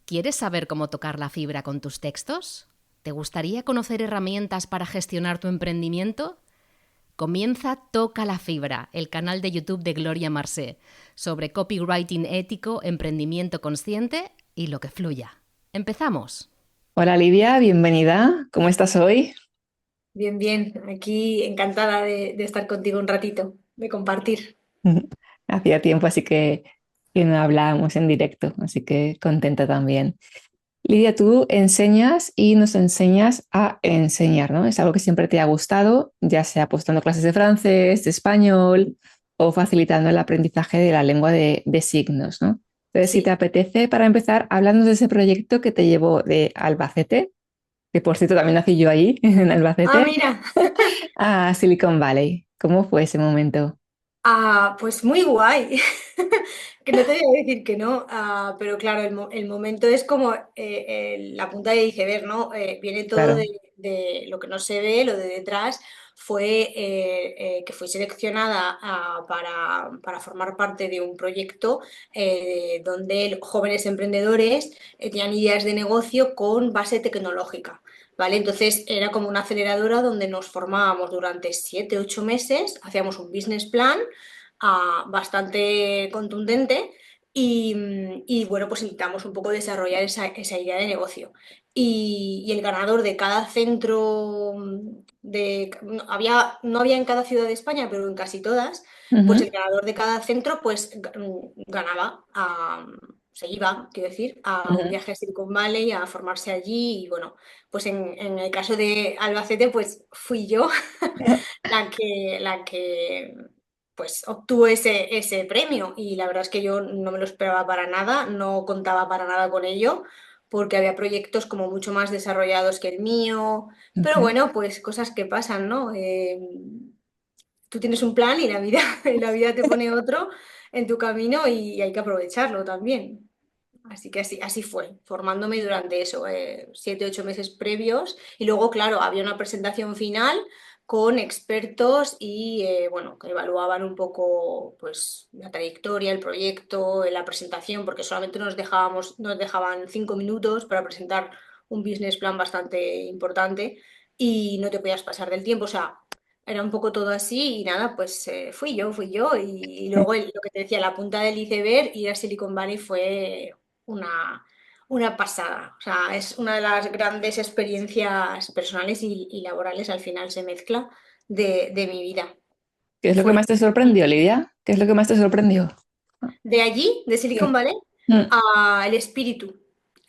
¿Quieres saber cómo tocar la fibra con tus textos? ¿Te gustaría conocer herramientas para gestionar tu emprendimiento? Comienza Toca la Fibra, el canal de YouTube de Gloria Marsé, sobre copywriting ético, emprendimiento consciente y lo que fluya. ¡Empezamos! Hola Lidia, bienvenida. ¿Cómo estás hoy? Bien, bien. Aquí encantada de estar contigo un ratito, de compartir. Hacía tiempo así que no hablábamos en directo, así que contenta también. Lidia, tú enseñas y nos enseñas a enseñar, ¿no? Es algo que siempre te ha gustado, ya sea pues dando clases de francés, de español o facilitando el aprendizaje de la lengua de signos, ¿no? Entonces, si te Sí. apetece, para empezar, hablando de ese proyecto que te llevó de Albacete, que por cierto también nací yo ahí, en Ah, Albacete, mira. a Silicon Valley. ¿Cómo fue ese momento? Pues muy guay. Que no te voy a decir que no, pero claro, el momento es como la punta de iceberg, ¿no? Viene todo Claro. de lo que no se ve, lo de detrás. Fue que fui seleccionada para formar parte de un proyecto donde jóvenes emprendedores tenían ideas de negocio con base tecnológica. ¿Vale? Entonces era como una aceleradora donde nos formábamos durante 7, 8 meses, hacíamos un business plan bastante contundente y, bueno, pues intentamos un poco desarrollar esa idea de negocio. Y el ganador de cada centro, no había en cada ciudad de España, pero en casi todas, pues el Ujú. ganador de cada centro pues ganaba, se iba, quiero decir, a un Ujú. viaje a Silicon Valley a formarse allí y bueno, pues en el caso de Albacete pues fui yo la que pues obtuvo ese premio y la verdad es que yo no me lo esperaba para nada, no contaba para nada con ello, porque había proyectos como mucho más desarrollados que el mío, pero Ok. bueno, pues cosas que pasan, ¿no? Tú tienes un plan y la vida, y la vida te pone otro en tu camino y hay que aprovecharlo también. Así que así fue, formándome durante eso, 7, 8 meses previos. Y luego, claro, había una presentación final con expertos y, bueno, que evaluaban un poco pues, la trayectoria, el proyecto, la presentación, porque solamente nos dejaban 5 minutos para presentar un business plan bastante importante y no te podías pasar del tiempo. O sea, era un poco todo así y nada, pues fui yo y luego lo que te decía, la punta del iceberg, ir a Silicon Valley fue una, una pasada. O sea, es una de las grandes experiencias personales y laborales, al final se mezcla de mi vida. ¿Qué es lo que más Fue te sorprendió, Lidia? ¿Qué es lo que más te sorprendió? de allí, de Silicon Sí. Valley, Mm. el espíritu,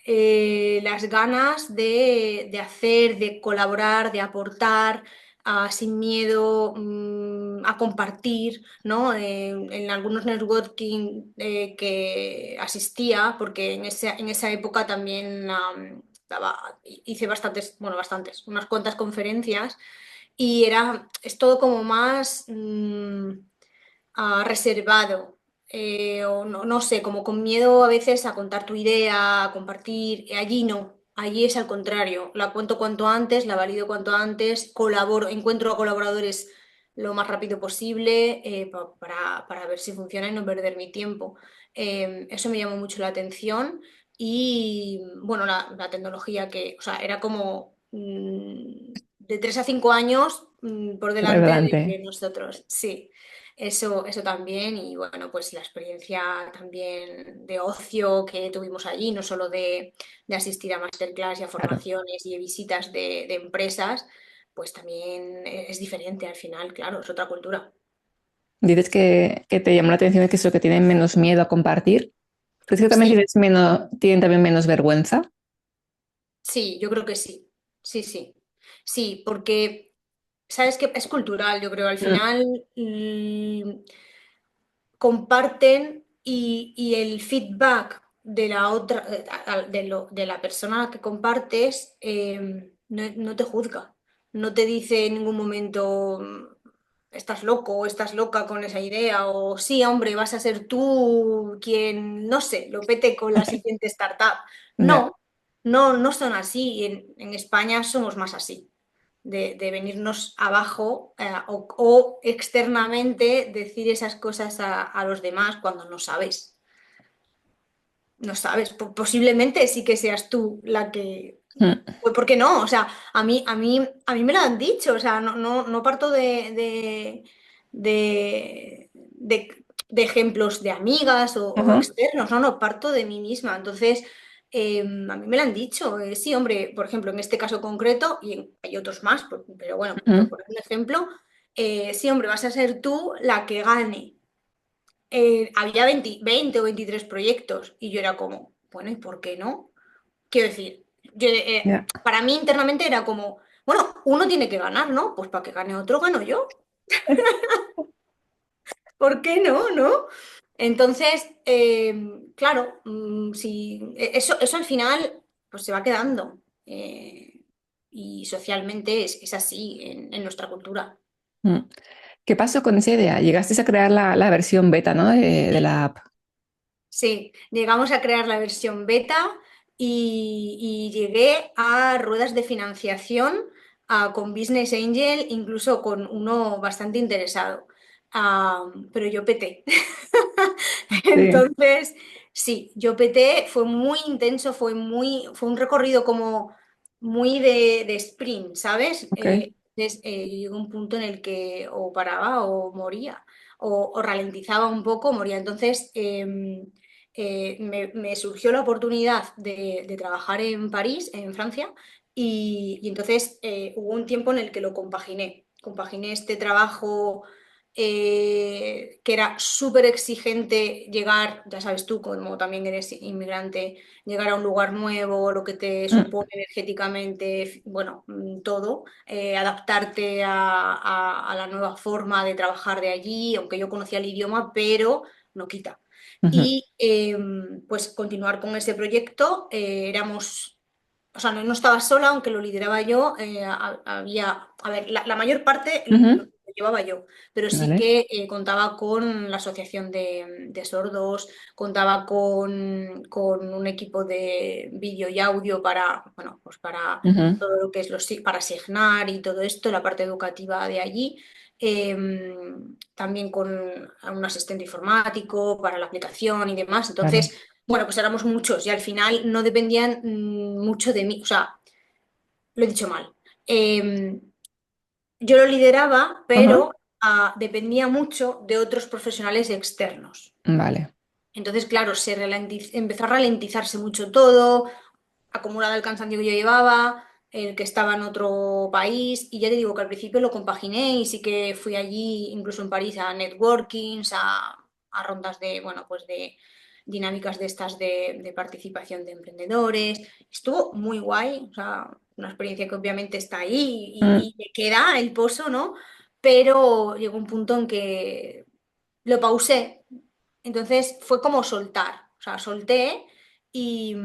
las ganas de hacer, de colaborar, de aportar, sin miedo, a compartir, ¿no? En algunos networking que asistía, porque en esa época también hice bastantes, unas cuantas conferencias y es todo como más reservado, o no sé, como con miedo a veces a contar tu idea, a compartir. Allí no, allí es al contrario. La cuento cuanto antes, la valido cuanto antes, encuentro a colaboradores lo más rápido posible para ver si funciona y no perder mi tiempo. Eso me llamó mucho la atención y bueno, la tecnología o sea, era como de 3 a 5 años por Por delante de delante. nosotros, sí. Eso también, y bueno, pues la experiencia también de ocio que tuvimos allí, no solo de asistir a masterclass y a Claro. formaciones y visitas de empresas, pues también es diferente al final, claro, es otra cultura. Dices que te llamó la atención que eso, que tienen menos miedo a compartir. ¿Crees que también Sí, tienen también menos vergüenza? sí, yo creo que sí, sí, sí. Sí, porque, ¿sabes qué? Es cultural, yo creo, al Mm. final comparten y el feedback de la otra, de la persona que compartes, no te juzga, no te dice en ningún momento estás loco o estás loca con esa idea o sí, hombre, vas a ser tú quien, no sé, lo pete con la siguiente startup. Ya. No, no son así. En España somos más así de venirnos abajo o externamente decir esas cosas a los demás cuando no sabes. no sabes, posiblemente sí que seas tú la que... Mm, Pues, ¿por qué no? O sea, a mí me lo han dicho, o sea, no parto de ejemplos de amigas o ajá, externos, no, parto de mí misma. Entonces, a mí me lo han dicho, sí, hombre, por ejemplo, en este caso concreto, y hay otros más, pero bueno, por ujú, poner un ejemplo, sí, hombre, vas a ser tú la que gane. Había 20 o 23 proyectos y yo era como, bueno, ¿y por qué no? Quiero decir, ya. para mí internamente era como, bueno, uno tiene que ganar, ¿no? Pues para que gane otro, gano yo. ¿Por qué no, no? Entonces, claro, si, eso al final pues se va quedando. Y socialmente es así en nuestra cultura. Mm. ¿Qué pasó con esa idea? Llegaste a crear la versión beta, ¿no? De la app. Sí, llegamos a crear la versión beta y llegué a ruedas de financiación con Business Angel, incluso con uno bastante interesado. Pero yo peté. Sí, Entonces, sí, yo peté, fue muy intenso, fue un recorrido como muy de sprint, ¿sabes? ok. Entonces, llegó un punto en el que o paraba o moría, o ralentizaba un poco, moría. Entonces, me surgió la oportunidad de trabajar en París, en Francia, y entonces hubo un tiempo en el que lo compaginé. Compaginé este trabajo que era súper exigente llegar, ya sabes tú, como también eres inmigrante, llegar a un lugar nuevo, lo que te Mm, supone energéticamente, bueno, todo, adaptarte a la nueva forma de trabajar de allí, aunque yo conocía el idioma, pero no quita. ujú, Y pues continuar con ese proyecto, éramos, o sea, no estaba sola, aunque lo lideraba yo, había, a ver, la mayor parte lo ujú, llevaba yo, pero sí vale. que contaba con la Asociación de Sordos, contaba con un equipo de vídeo y audio para, bueno, pues para Ujú, todo lo que es para Signar y todo esto, la parte educativa de allí. También con un asistente informático para la aplicación y demás. claro. Entonces, bueno, pues éramos muchos y al final no dependían mucho de mí. O sea, lo he dicho mal. Eh, yo lo lideraba, Ajá, pero dependía mucho de otros profesionales externos. vale. Entonces, claro, empezó a ralentizarse mucho todo, acumulado el cansancio que yo llevaba, el que estaba en otro país, y ya te digo que al principio lo compaginé y sí que fui allí, incluso en París, a networkings, a rondas de, bueno, pues de dinámicas de estas de participación de emprendedores. Estuvo muy guay, o sea, una experiencia que obviamente está ahí Mm, y te queda el pozo, ¿no? Pero llegó un punto en que lo pausé. Entonces fue como soltar, o sea, solté y,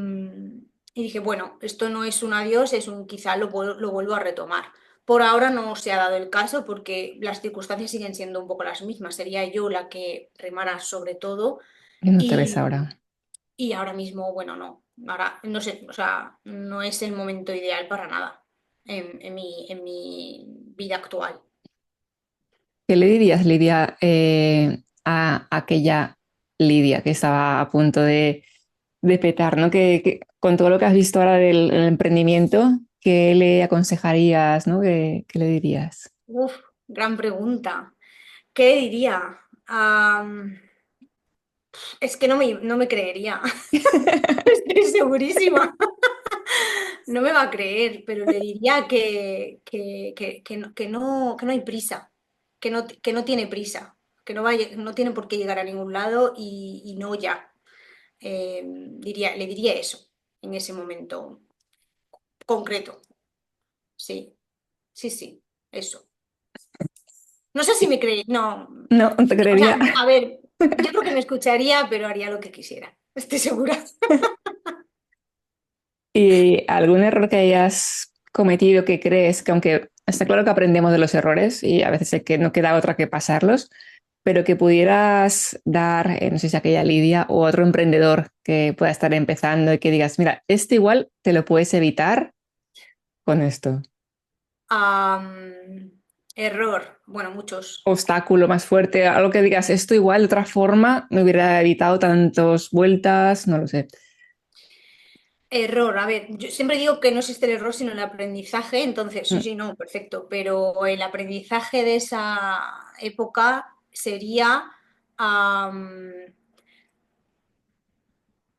y dije, bueno, esto no es un adiós, es un quizá lo vuelvo a retomar. Por ahora no se ha dado el caso porque las circunstancias siguen siendo un poco las mismas. Sería yo la que remara sobre todo y no te ves y, ahora. y ahora mismo, bueno, no. Ahora, no sé, o sea, no es el momento ideal para nada en mi vida actual. ¿Qué le dirías, Lidia, a aquella Lidia que estaba a punto de petar, ¿no? Con todo lo que has visto ahora del emprendimiento, ¿qué le aconsejarías, ¿no? ¿Qué le dirías? Uf, gran pregunta. ¿Qué diría? Es que no me creería. Estoy segurísima. No me va a creer, pero le diría que no hay prisa, que no tiene prisa, que no tiene por qué llegar a ningún lado y no ya. Le diría eso en ese momento concreto. Sí, sí, sí, eso. No sé si me cree, no. No, no te O sea, creería. a ver, yo creo que me escucharía, pero haría lo que quisiera. Estoy segura. ¿Y algún error que hayas cometido que crees que, aunque está claro que aprendemos de los errores y a veces es que no queda otra que pasarlos, pero que pudieras dar, no sé si aquella Lidia o otro emprendedor que pueda estar empezando y que digas, mira, este igual te lo puedes evitar con esto? Am, Error. Bueno, muchos. Obstáculo más fuerte, algo que digas, esto igual de otra forma me hubiera evitado tantas vueltas, no lo sé. Error. A ver, yo siempre digo que no existe el error, sino el aprendizaje. Entonces, sí, Mm, sí, no, perfecto. Pero el aprendizaje de esa época sería am,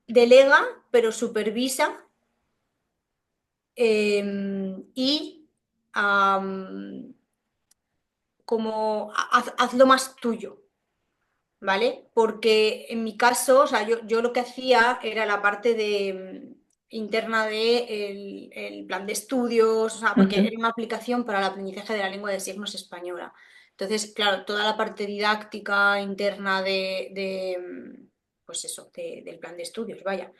delega, pero supervisa y como hazlo más tuyo. ¿Vale? Porque en mi caso, o sea, yo lo que hacía era la parte interna de el plan de estudios, o sea, porque ujú, era una aplicación para el aprendizaje de la lengua de signos española. Entonces, claro, toda la parte didáctica interna pues eso, del plan de estudios, vaya.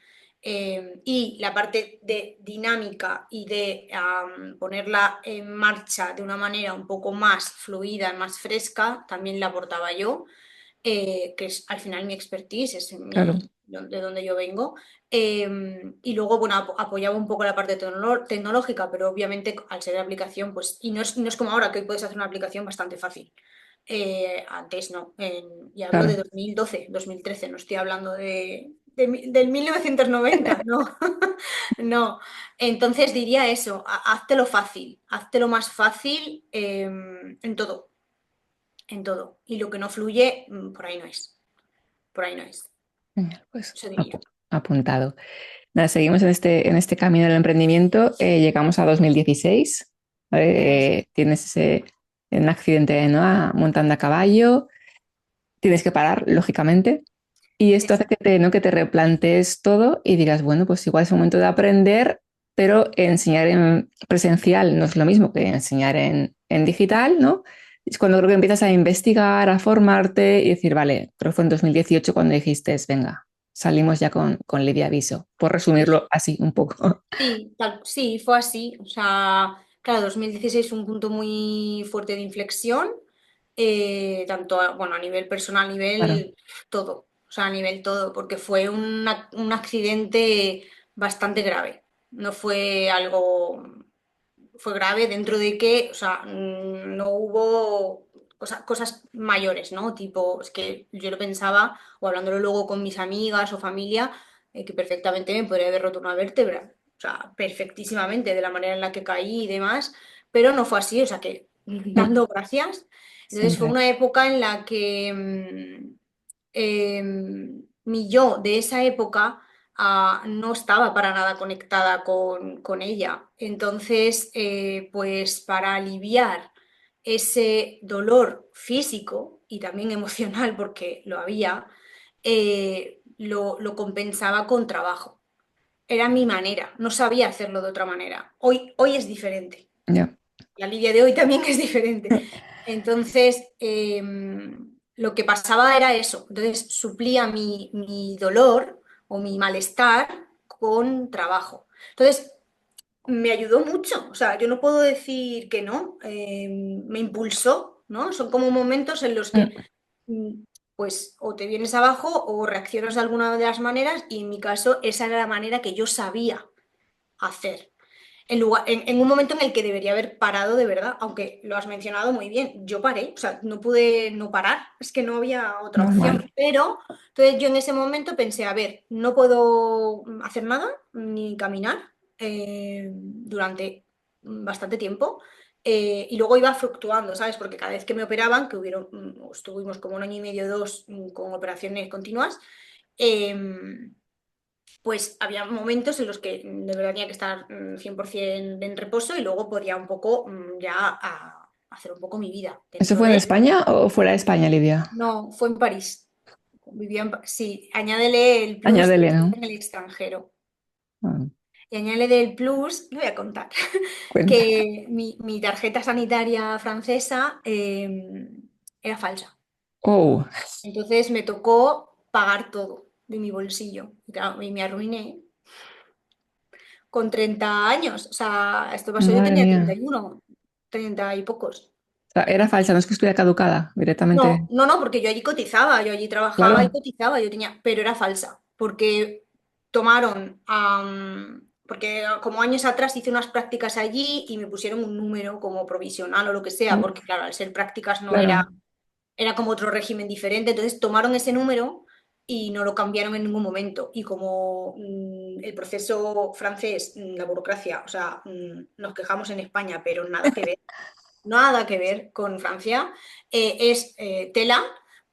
Y la parte de dinámica y de ponerla en marcha de una manera un poco más fluida, más fresca, también la aportaba yo, que es al final mi expertise, es claro. de donde yo vengo. Y luego, bueno, apoyaba un poco la parte tecnológica, pero obviamente al ser de aplicación, pues, y no es como ahora que hoy puedes hacer una aplicación bastante fácil. Antes no, y hablo de Claro. 2012, 2013, no estoy hablando del 1990, no, no. Entonces diría eso, háztelo fácil, háztelo más fácil en todo, en todo. Y lo que no fluye, por ahí no es. Por ahí no es. Genial, pues Eso diría. apuntado. Nada, seguimos en este camino del emprendimiento. Llegamos a 2016. ¿Vale? Tienes un accidente, ¿no? Montando a caballo. Tienes que parar, lógicamente. Y esto hace Exacto. ¿no? que te replantees todo y digas, bueno, pues igual es un momento de aprender, pero enseñar en presencial no es lo mismo que enseñar en digital, ¿no? Es cuando creo que empiezas a investigar, a formarte y decir, vale, creo que fue en 2018 cuando dijiste, venga, salimos ya con Lidia Viso, por resumirlo así un poco. Sí, sí, fue así. O sea, claro, 2016 fue un punto muy fuerte de inflexión, tanto bueno, a nivel personal, a Claro. nivel todo. O sea, a nivel todo, porque fue un accidente bastante grave. No fue algo, fue grave dentro de que, o sea, no hubo cosas mayores, ¿no? Tipo, es que yo lo pensaba, o hablándolo luego con mis amigas o familia, que perfectamente me podría haber roto una vértebra. O sea, perfectísimamente, de la manera en la que caí y demás, pero no fue así, o sea que Mm, dando gracias. Entonces fue siempre. una época en la que mi yo de esa época no estaba para nada conectada con ella. Entonces, pues para aliviar ese dolor físico y también emocional, porque lo había, lo compensaba con trabajo. Era mi manera, no sabía hacerlo de otra manera. Hoy es diferente. Ya. La Lidia de hoy también es diferente. Entonces, lo que pasaba era eso. Entonces, suplía mi dolor o mi malestar con trabajo. Entonces, me ayudó mucho. O sea, yo no puedo decir que no. Me impulsó, ¿no? Son como momentos en los que, Mm, mm, pues, o te vienes abajo o reaccionas de alguna de las maneras, y en mi caso, esa era la manera que yo sabía hacer en un momento en el que debería haber parado de verdad, aunque lo has mencionado muy bien, yo paré, o sea, no pude no parar, es que no había otra normal. opción, pero entonces yo en ese momento pensé, a ver, no puedo hacer nada, ni caminar durante bastante tiempo. Y luego iba fluctuando, ¿sabes? Porque cada vez que me operaban, que estuvimos como un año y medio, dos, con operaciones continuas, em, pues había momentos en los que de verdad tenía que estar 100% en reposo, y luego podía un poco ya hacer un poco mi vida ¿Eso dentro fue en de... España o fuera de España, Lidia? No, fue en París. Sí, añádele el plus de Añádele, estar ¿no? en el extranjero. Ah, Y añádele el plus, lo voy a contar, cuenta. que mi tarjeta sanitaria francesa era falsa. Oh, Entonces me tocó pagar todo de mi bolsillo. Y claro, y me arruiné con 30 años. O sea, esto pasó, yo madre tenía mía. 31, 30 y pocos. O sea, era falsa, no es que estuviera caducada No, directamente. no, no, porque yo allí cotizaba, yo allí trabajaba y Claro. cotizaba, yo tenía, pero era falsa, porque tomaron, porque porque como años atrás hice unas prácticas allí y me pusieron un número como provisional o lo que sea, Mm, porque claro, al ser prácticas no era, claro, era como otro régimen diferente, entonces tomaron ese número y no lo cambiaron en ningún momento. Y como el proceso francés, la burocracia, o sea, nos quejamos en España, pero nada que ver con Francia, es tela,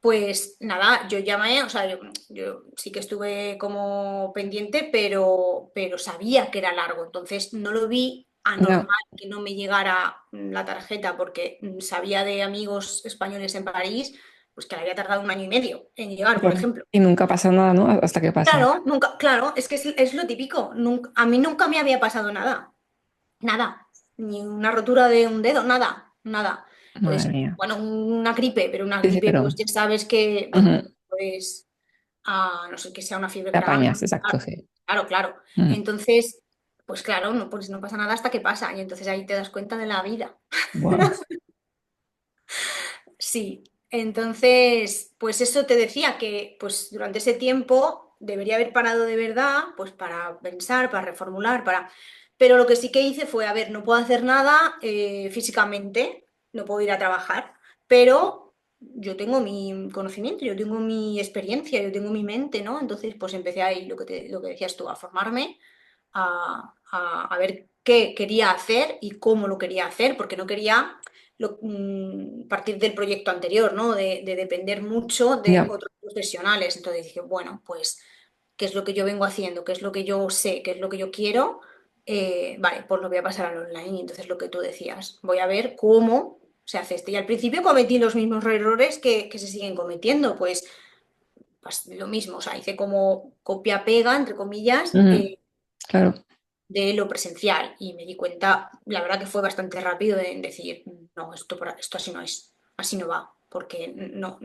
pues nada, yo llamé, o sea, yo sí que estuve como pendiente, pero sabía que era largo, entonces no lo vi no, anormal que no me llegara la tarjeta, porque sabía de amigos españoles en París, pues que le había tardado un año y medio en llegar, por claro. ejemplo. Y nunca pasa nada, ¿no? Hasta que pasa. Claro, nunca, claro, es que es lo típico, a mí nunca me había pasado nada. Nada, ni una rotura de un dedo, nada, nada. Madre Entonces, mía. bueno, una gripe, pero una Sí, sí, gripe, pero pues ya sabes que, bueno, ujú, pues, a no ser que sea una fiebre te grave. apañas, exacto, Claro, sí. claro, claro. Mm, Entonces, pues claro, no, pues no pasa nada hasta que pasa. Y entonces ahí te das cuenta de la vida. buah, Sí, entonces, pues eso te decía que pues durante ese tiempo debería haber parado de verdad, pues para pensar, para reformular, para... Pero lo que sí que hice fue, a ver, no puedo hacer nada físicamente, no puedo ir a trabajar, pero yo tengo mi conocimiento, yo tengo mi experiencia, yo tengo mi mente, ¿no? Entonces, pues empecé ahí lo que decías tú, a formarme, a ver qué quería hacer y cómo lo quería hacer, porque no quería partir del proyecto anterior, ¿no? De depender mucho de ya, otros profesionales. Entonces dije, bueno, pues, ¿qué es lo que yo vengo haciendo? ¿Qué es lo que yo sé? ¿Qué es lo que yo quiero? Vale, pues lo voy a pasar al online. Y entonces lo que tú decías, voy a ver cómo se hace esto. Y al principio cometí los mismos errores que se siguen cometiendo, pues lo mismo, o sea, hice como copia-pega, entre comillas, ujú, claro. de lo presencial y me di cuenta, la verdad que fue bastante rápido en decir, no, esto así no es, así no va, porque no,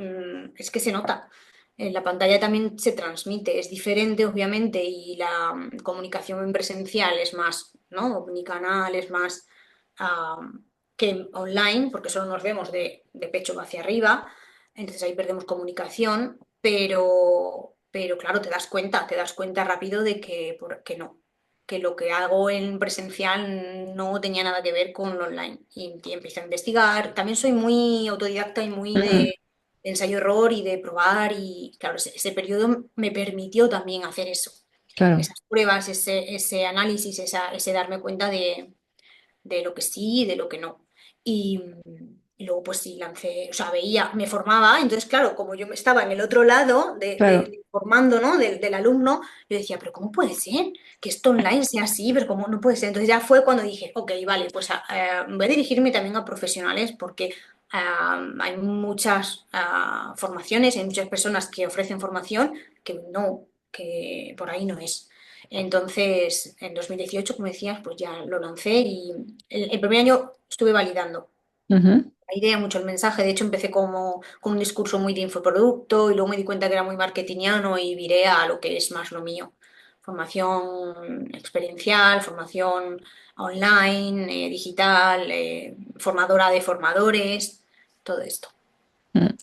es que se nota. En la pantalla también se transmite, es diferente obviamente y la comunicación en presencial es más, ¿no? Omnicanal, es más ah, que online, porque solo nos vemos de pecho hacia arriba, entonces ahí perdemos comunicación, pero claro, te das cuenta rápido de que no, que lo que hago en presencial no tenía nada que ver con lo online. Y empecé a investigar. También soy muy autodidacta y muy Ujú, de ensayo-error y de probar. Y claro, ese periodo me permitió también hacer eso. claro. Esas pruebas, ese análisis, ese darme cuenta de lo que sí y de lo que no. Y luego pues sí, lancé, o sea, veía, me formaba, entonces claro, como yo estaba en el otro lado Claro. formando, ¿no? Del alumno, yo decía, pero ¿cómo puede ser que esto online sea así? Pero ¿cómo no puede ser? Entonces ya fue cuando dije, ok, vale, pues voy a dirigirme también a profesionales porque hay muchas formaciones, hay muchas personas que ofrecen formación que no, que por ahí no es. Entonces, en 2018, como decías, pues ya lo lancé y el primer año estuve validando Ujú, la idea, mucho el mensaje. De hecho, empecé como con un discurso muy de infoproducto y luego me di cuenta que era muy marketingiano y viré a lo que es más lo mío. Formación experiencial, formación online, digital, formadora de formadores, todo esto.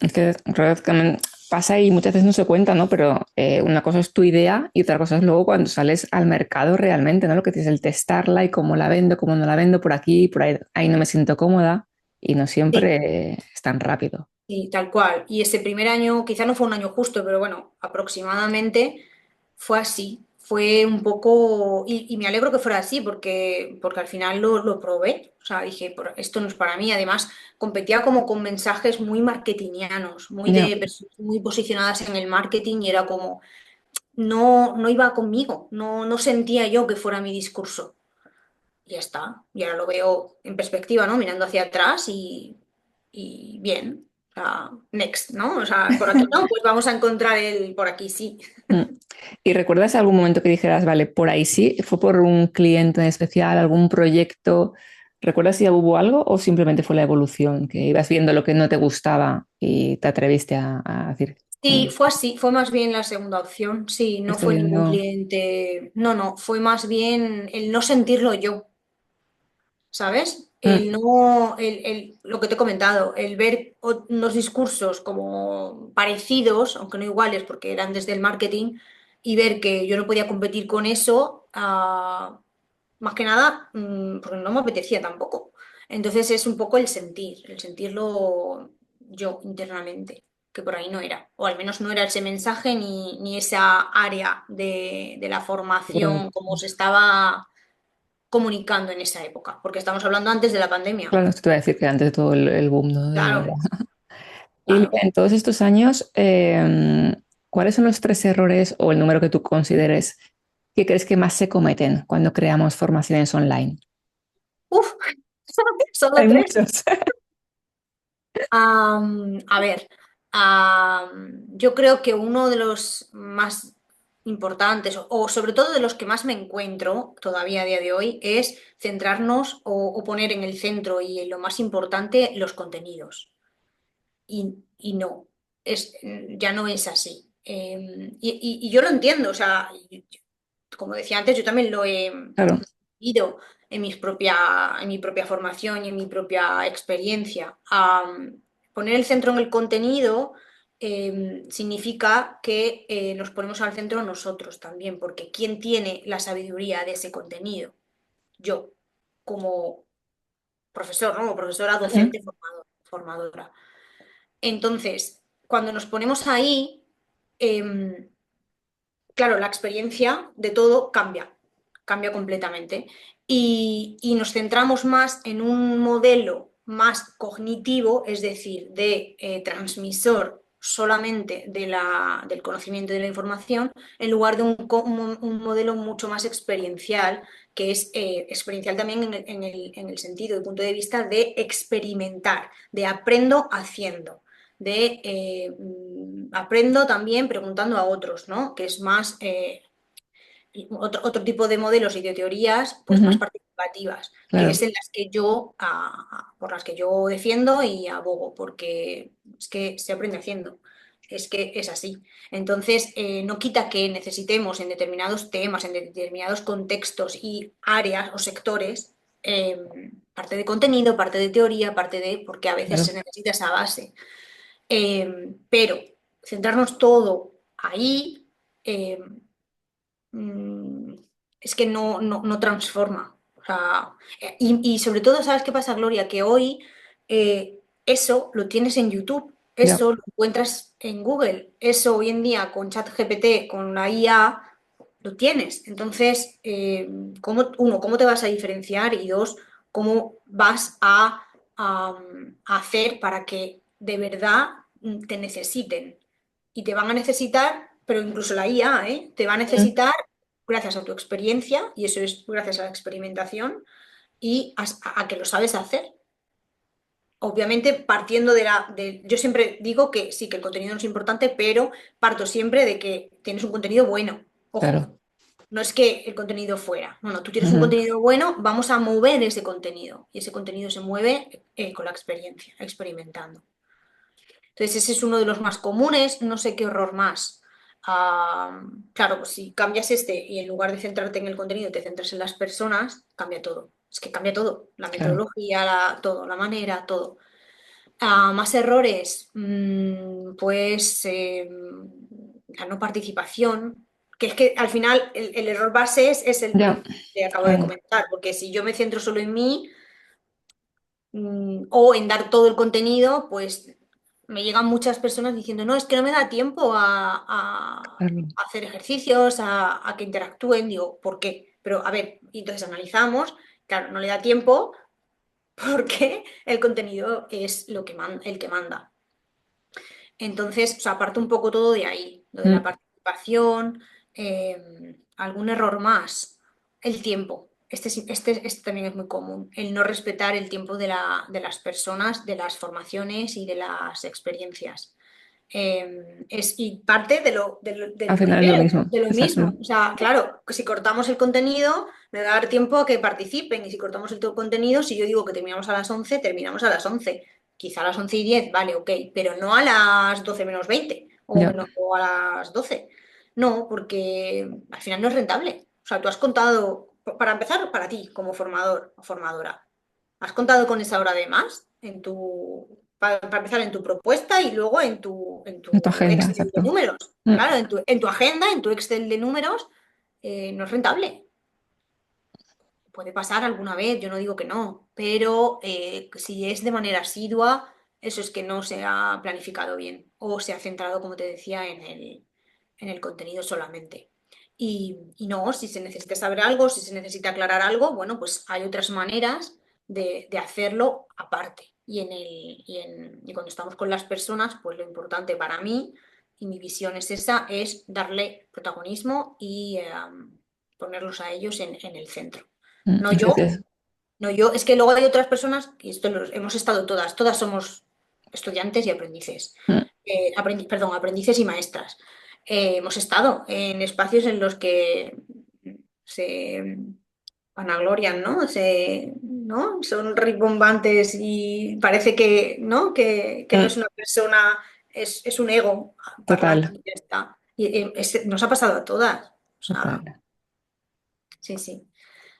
Es que en realidad también pasa y muchas veces no se cuenta, ¿no? Pero una cosa es tu idea y otra cosa es luego cuando sales al mercado realmente, ¿no? Lo que tienes el testarla y cómo la vendo, cómo no la vendo, por aquí, por ahí, ahí no me siento cómoda y no Sí. siempre es tan rápido. Sí, tal cual. Y ese primer año, quizá no fue un año justo, pero bueno, aproximadamente fue así. Fue un poco, y me alegro que fuera así, porque al final lo probé. O sea, dije, esto no es para mí". Además, competía como con mensajes muy marketingianos, muy Ya, de personas muy posicionadas en el marketing, y era como, no iba conmigo, no sentía yo que fuera mi discurso. Y ya está. Y ahora lo veo en perspectiva, ¿no? Mirando hacia atrás y bien. O sea, next, ¿no? O sea, por aquí no, pues vamos a encontrar el por aquí sí. mm. ¿Y recuerdas algún momento que dijeras, vale, por ahí sí? ¿Fue por un cliente en especial, algún proyecto? ¿Recuerdas si hubo algo o simplemente fue la evolución, que ibas viendo lo que no te gustaba y te atreviste a decir, Sí, fue así, fue más bien la segunda opción. Sí, no estoy fue ningún viendo... cliente. No, no, fue más bien el no sentirlo yo, ¿sabes? Mm, Lo que te he comentado, el ver unos discursos como parecidos, aunque no iguales, porque eran desde el marketing, y ver que yo no podía competir con eso, más que nada porque no me apetecía tampoco. Entonces es un poco el sentirlo yo internamente, que por ahí no era, o al menos no era ese mensaje ni esa área de la Pero, formación como se estaba comunicando en esa época, porque estamos hablando antes de la pandemia. claro, esto te voy a decir que antes de todo el boom, ¿no? Claro, Y claro. en todos estos años, ¿cuáles son los tres errores o el número que tú consideres que crees que más se cometen cuando creamos formaciones online? Uf, solo Hay tres. muchos. A ver, yo creo que uno de los más importantes, o sobre todo de los que más me encuentro todavía a día de hoy, es centrarnos o poner en el centro y en lo más importante los contenidos. Y no, ya no es así. Y yo lo entiendo, o sea, como decía antes, yo también lo he Claro. vivido en mi propia formación y en mi propia experiencia. Poner el centro en el contenido significa que nos ponemos al centro nosotros también, porque ¿quién tiene la sabiduría de ese contenido? Yo, como profesor, ¿no? Como profesora, Ujú. docente, formadora. Entonces, cuando nos ponemos ahí, em, claro, la experiencia de todo cambia completamente. Y nos centramos más en un modelo más cognitivo, es decir, de transmisor solamente del conocimiento y de la información, en lugar de un modelo mucho más experiencial, que es experiencial también en el sentido, del punto de vista de experimentar, de aprendo haciendo aprendo también preguntando a otros, ¿no? Que es más otro tipo de modelos y de teorías, pues más Ujú. participativas, que Claro, es en las que yo, por las que yo defiendo y abogo, porque es que se aprende haciendo. Es que es así. Entonces, no quita que necesitemos en determinados temas, en determinados contextos y áreas o sectores, eh, parte de contenido, parte de teoría, parte de, porque a veces se claro, necesita esa base. Pero centrarnos todo ahí eh, mm, es que no transforma. O sea, y sobre todo, ¿sabes qué pasa, Gloria? Que hoy eso lo tienes en YouTube, ya, eso lo encuentras en Google, eso hoy en día con ChatGPT, con la IA, lo tienes. Entonces, ¿cómo te vas a diferenciar? Y dos, ¿cómo vas a hacer para que de verdad te necesiten? Y te van a necesitar, pero incluso la IA, ¿eh? Te va a ujú, necesitar gracias a tu experiencia, y eso es gracias a la experimentación, y a que lo sabes hacer. Obviamente partiendo yo siempre digo que sí, que el contenido no es importante, pero parto siempre de que tienes un contenido bueno. Ojo, claro. no es que el contenido fuera. No, no, tú tienes un Ujú. contenido bueno, vamos a mover ese contenido. Y ese contenido se mueve con la experiencia, experimentando. Entonces, ese es uno de los más comunes, no sé qué horror más. Claro, pues si cambias este y en lugar de centrarte en el contenido te centras en las personas, cambia todo. Es que cambia todo, la Claro. metodología, todo, la manera, todo. Más errores, pues la no participación, que es que al final el error base es el Ya, que te acabo de claro. comentar, porque si yo me centro solo en mí, o en dar todo el contenido, pues me llegan muchas personas diciendo, no, es que no me da tiempo Claro. a hacer ejercicios, a que interactúen. Digo, ¿por qué? Pero a ver, y entonces analizamos, claro, no le da tiempo porque el contenido es el que manda. Entonces, o sea, parte un poco todo de ahí, lo de la Mm. participación, algún error más, el tiempo. Este también es muy común, el no respetar el tiempo de las personas, de las formaciones y de las experiencias. Y parte del Al final es lo primero, mismo. de lo Exacto. mismo. O sea, claro, que si cortamos el contenido, me va a dar tiempo a que participen. Y si cortamos el contenido, si yo digo que terminamos a las 11 terminamos a las 11. Quizá a las 11:10 vale, ok, pero no a las 12 menos 20 Ya, o a las 12. No, porque al final no es rentable. O sea, tú has contado, para empezar, para ti como formador o formadora, ¿has contado con esa hora de más para empezar en tu propuesta y luego en en tu tu agenda, Excel de exacto. números? Mm. Claro, en tu agenda, en tu Excel de números, no es rentable. puede pasar alguna vez, yo no digo que no, pero si es de manera asidua, eso es que no se ha planificado bien o se ha centrado, como te decía, en el contenido solamente. Y no, si se necesita saber algo, si se necesita aclarar algo, bueno, pues hay otras maneras de hacerlo aparte. Y cuando estamos con las personas, pues lo importante para mí y mi visión es esa, es darle protagonismo y ponerlos a ellos en el centro. No yo, Entonces, no yo, es que luego hay otras personas, y esto hemos estado todas somos estudiantes y aprendices, mm, perdón, aprendices y maestras. Hemos estado en espacios en los que se vanaglorian, ¿no? ¿no? Son rimbombantes y parece que, ¿no? Que no mm, es una persona, es un ego parlante total, y ya está. Y nos ha pasado a todas. O sea, total. sí, sí.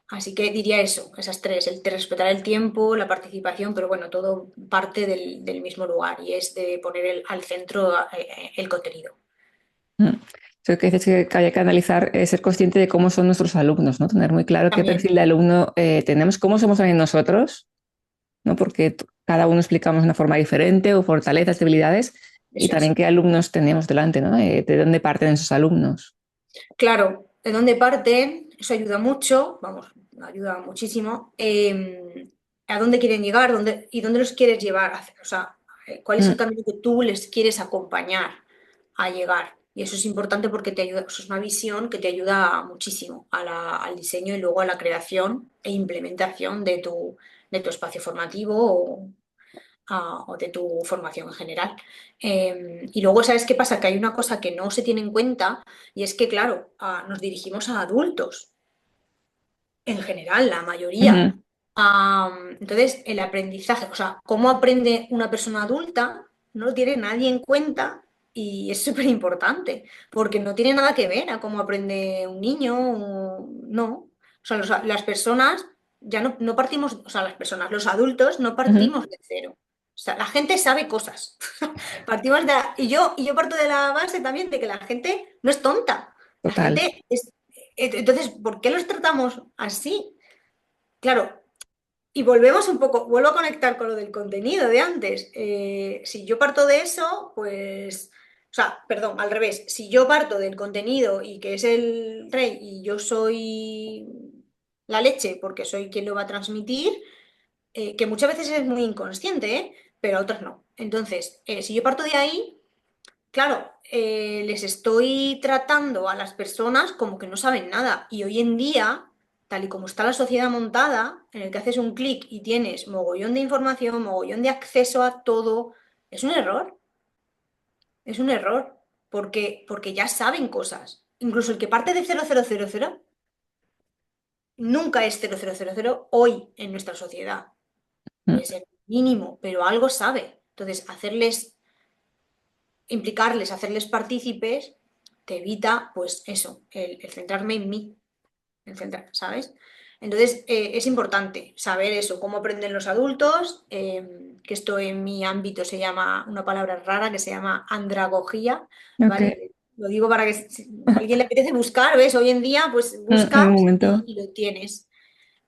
Así que diría eso, esas tres, el de respetar el tiempo, la participación, pero bueno, todo parte del mismo lugar y es de poner al centro el contenido. Mm. Creo que dices que hay que analizar, ser consciente de cómo son nuestros alumnos, ¿no? Tener muy claro qué También, perfil de alumno tenemos, cómo somos también nosotros, ¿no? Porque cada uno explicamos de una forma diferente, o fortalezas, debilidades, y eso también es. qué alumnos tenemos delante, ¿no? De dónde parten esos alumnos. Claro, ¿de dónde parte? Eso ayuda mucho, vamos, ayuda muchísimo. ¿A dónde quieren llegar? ¿Y dónde los quieres llevar? O sea, ¿cuál es el Mm, camino que tú les quieres acompañar a llegar? Y eso es importante porque te ayuda, eso es una visión que te ayuda muchísimo al diseño y luego a la creación e implementación de tu espacio formativo o de tu formación en general. Y luego, ¿sabes qué pasa? Que hay una cosa que no se tiene en cuenta y es que, claro, nos dirigimos a adultos, en general, la mayoría. ujú, Entonces, el aprendizaje, o sea, cómo aprende una persona adulta, no lo tiene nadie en cuenta y es súper importante, porque no tiene nada que ver a cómo aprende un niño, no. O sea, las personas ya no partimos, o sea, las personas, los adultos no ujú, partimos de cero. O sea, la gente sabe cosas. Partimos y yo parto de la base también de que la gente no es tonta. La total. gente es. Entonces, ¿por qué los tratamos así? Claro, y volvemos un poco, vuelvo a conectar con lo del contenido de antes. Si yo parto de eso, pues, o sea, perdón, al revés, si yo parto del contenido y que es el rey y yo soy la leche porque soy quien lo va a transmitir, que muchas veces es muy inconsciente, pero a otras no. Entonces, si yo parto de ahí, claro, les estoy tratando a las personas como que no saben nada. Y hoy en día, tal y como está la sociedad montada, en el que haces un clic y tienes mogollón de información, mogollón de acceso a todo, es un error. Es un error. Porque ya saben cosas. Incluso el que parte de 0000 nunca es 0000 hoy en nuestra sociedad. Mm. Puede ser mínimo, pero algo sabe. Entonces, implicarles, hacerles partícipes, te evita, pues eso, el centrarme en mí, ¿sabes? Entonces, es importante saber eso, cómo aprenden los adultos, que esto en mi ámbito se llama, una palabra rara que se llama andragogía, Ok. ¿vale? Lo digo para que si a alguien le apetece buscar, ¿ves? Hoy en día, pues En buscas un y, momento. y lo tienes.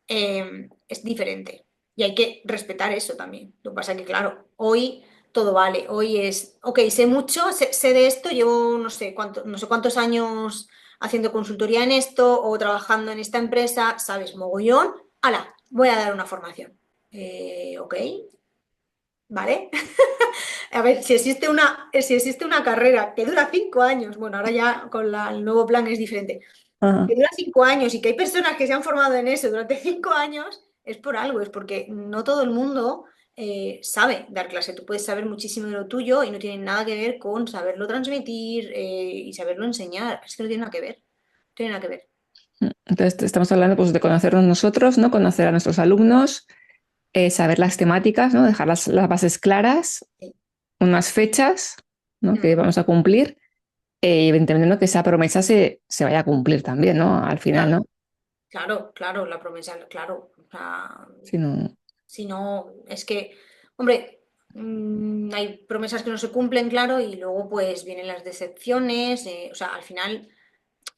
Es diferente. Y hay que respetar eso también. Lo que pasa es que, claro, hoy todo vale. Hoy es, ok, sé mucho, sé de esto, llevo no sé cuántos años haciendo consultoría en esto o trabajando en esta empresa, sabes, mogollón. ¡Hala! Voy a dar una formación. Ok, ¿vale? A ver, si existe una carrera que dura 5 años, bueno, ahora ya con el nuevo plan es diferente, Ajá. que dura 5 años y que hay personas que se han formado en eso durante 5 años, es por algo, es porque no todo el mundo sabe dar clase. Tú puedes saber muchísimo de lo tuyo y no tiene nada que ver con saberlo transmitir y saberlo enseñar. Es que no tiene nada que ver. No tiene nada que ver. Entonces, estamos hablando pues, de conocernos nosotros, ¿no? Conocer a nuestros alumnos, saber las temáticas, ¿no? Dejar las bases claras, Sí. unas fechas, ¿no? Que Mm, vamos a cumplir, y evidentemente ¿no? que esa promesa se vaya a cumplir también, ¿no? Al final, claro, ¿no? claro, claro, la promesa, claro. O sea, Si no, si no, es que, hombre, hay promesas que no se cumplen, claro, y luego pues vienen las decepciones. O sea, al final.